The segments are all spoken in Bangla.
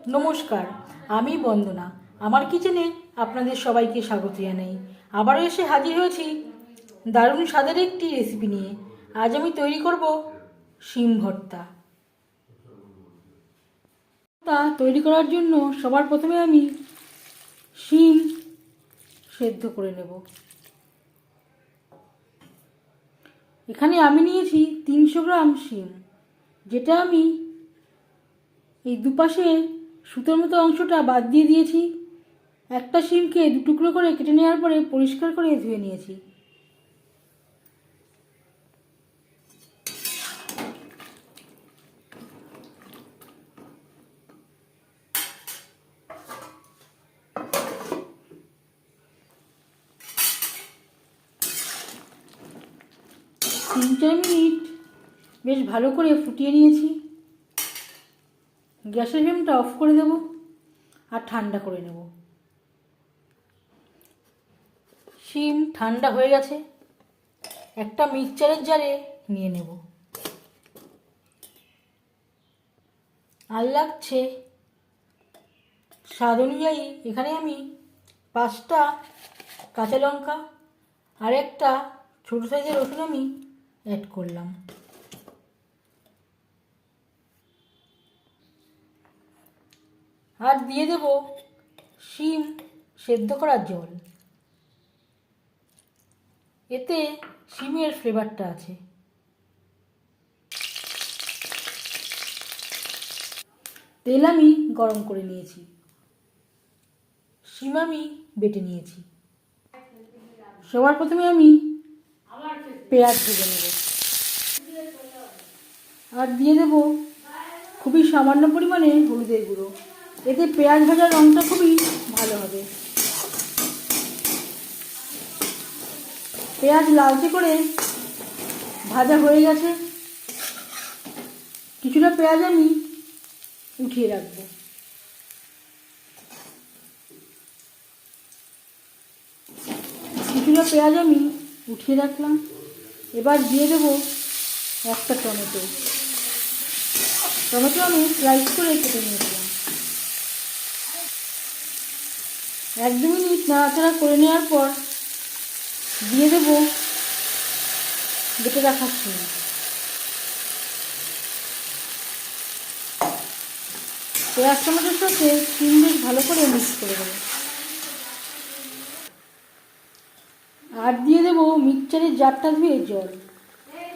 নমস্কার, আমি বন্দনা। আমার কিচেনে আপনাদের সবাইকে স্বাগত জানাই। আবারও এসে হাজির হয়েছি দারুণ স্বাদের একটি রেসিপি নিয়ে। আজ আমি তৈরি করব শিম ভর্তা। তা তৈরি করার জন্য সবার প্রথমে আমি শিম সেদ্ধ করে নেব। এখানে আমি নিয়েছি 300 গ্রাম শিম, যেটা আমি এই দুপাশে সুতোর মতো অংশটা বাদ দিয়ে দিয়েছি। একটা শিমকে 2 টুকরো করে কেটে নেওয়ার পরে পরিষ্কার করে ধুয়ে নিয়েছি। তিন চার মিনিট বেশ ভালো করে ফুটিয়ে নিয়েছি। গ্যাসের ফ্লেমটা অফ করে দেব আর ঠান্ডা করে নেব। শিম ঠান্ডা হয়ে গেছে, একটা মিক্সচারের জারে নিয়ে নেব। আর লাগছে স্বাদ অনুযায়ী এখানে আমি 5টা কাঁচা লঙ্কা আর একটা ছোটো সাইজের রসুন আমি অ্যাড করলাম। আর দিয়ে দেব শিম সেদ্ধ করার জল। এতে শিমের ফ্লেভারটা আছে। তেল আমি গরম করে নিয়েছি, শিম আমি বেটে নিয়েছি। সবার প্রথমে আমি পেঁয়াজ ভেজে নেব আর দিয়ে দেব খুবই সামান্য পরিমাণে হলুদের গুঁড়ো। এতে পেঁয়াজ ভাজার রঙটা খুবই ভালো হবে। পেঁয়াজ লালচে করে ভাজা হয়ে গেছে। কিছুটা পেঁয়াজ আমি উঠিয়ে রাখবো। কিছুটা পেঁয়াজ আমি উঠিয়ে রাখলাম। এবার দিয়ে দেব একটা টমেটো। টমেটো আমি স্লাইস করে কেটে নিয়েছিলাম। 1-2 মিনিট নাড়াচাড়া করে নেওয়ার পর দিয়ে দেব বেটে রাখা শিম। পেঁয়াজ টমেটোর সাথে শিম বেশ ভালো করে মিক্স করে দেবো। আর দিয়ে দেবো মিক্সচারের জারটা ধুয়ে জল।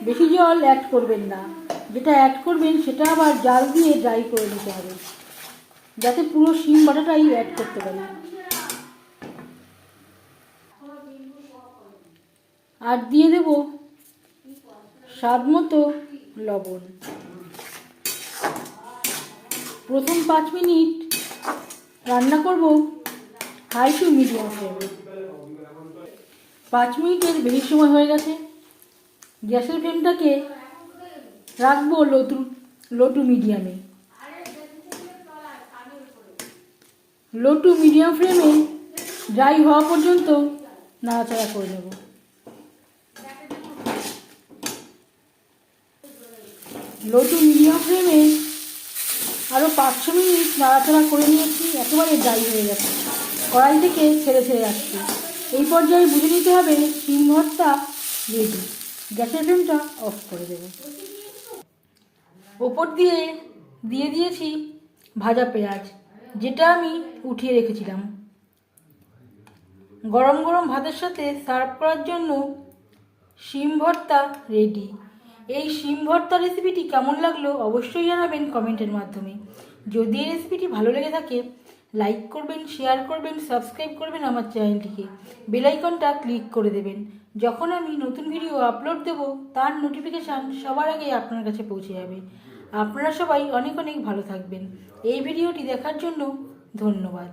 বেশি জল অ্যাড করবেন না, যেটা অ্যাড করবেন সেটা আবার জাল দিয়ে ড্রাই করে নিতে হবে, যাতে পুরো শিম বাটাটাই অ্যাড করতে পারি। আর দিয়ে দেব স্বাদ মতো লবণ। প্রথম 5 মিনিট রান্না করব হাই টু মিডিয়াম ফ্লেমে। 5 মিনিটের বেশি সময় হয়ে গেছে। গ্যাসের ফ্লেমটাকে রাখবো লো টু মিডিয়ামে। লো টু মিডিয়াম ফ্লেমে ড্রাই হওয়া পর্যন্ত নাড়াচাড়া করে নেব। লো টু মিডিয়াম ফ্লেমে আরও 5-6 মিনিট নাড়াচাড়া করে নিয়েছি। একেবারে ড্রাই হয়ে গেছে, কড়াই থেকে ছেড়ে ছেড়ে যাচ্ছে। এই পর্যায়ে বুঝে নিতে হবে শিম ভর্তা রেডি। গ্যাসের ফ্লেমটা অফ করে দেব। ওপর দিয়ে দিয়েছি ভাজা পেঁয়াজ, যেটা আমি উঠিয়ে রেখেছিলাম। গরম গরম ভাতের সাথে সার্ভ করার জন্য শিম ভর্তা রেডি। এই শিম ভর্তা রেসিপিটি কেমন লাগলো অবশ্যই জানাবেন কমেন্টের মাধ্যমে। যদি এই রেসিপিটি ভালো লেগে থাকে লাইক করবেন, শেয়ার করবেন, সাবস্ক্রাইব করবেন আমার চ্যানেলটিকে। বেল আইকনটা ক্লিক করে দেবেন। যখন আমি নতুন ভিডিও আপলোড দেব তার নোটিফিকেশান সবার আগে আপনার কাছে পৌঁছে যাবে। আপনারা সবাই অনেক অনেক ভালো থাকবেন। এই ভিডিওটি দেখার জন্য ধন্যবাদ।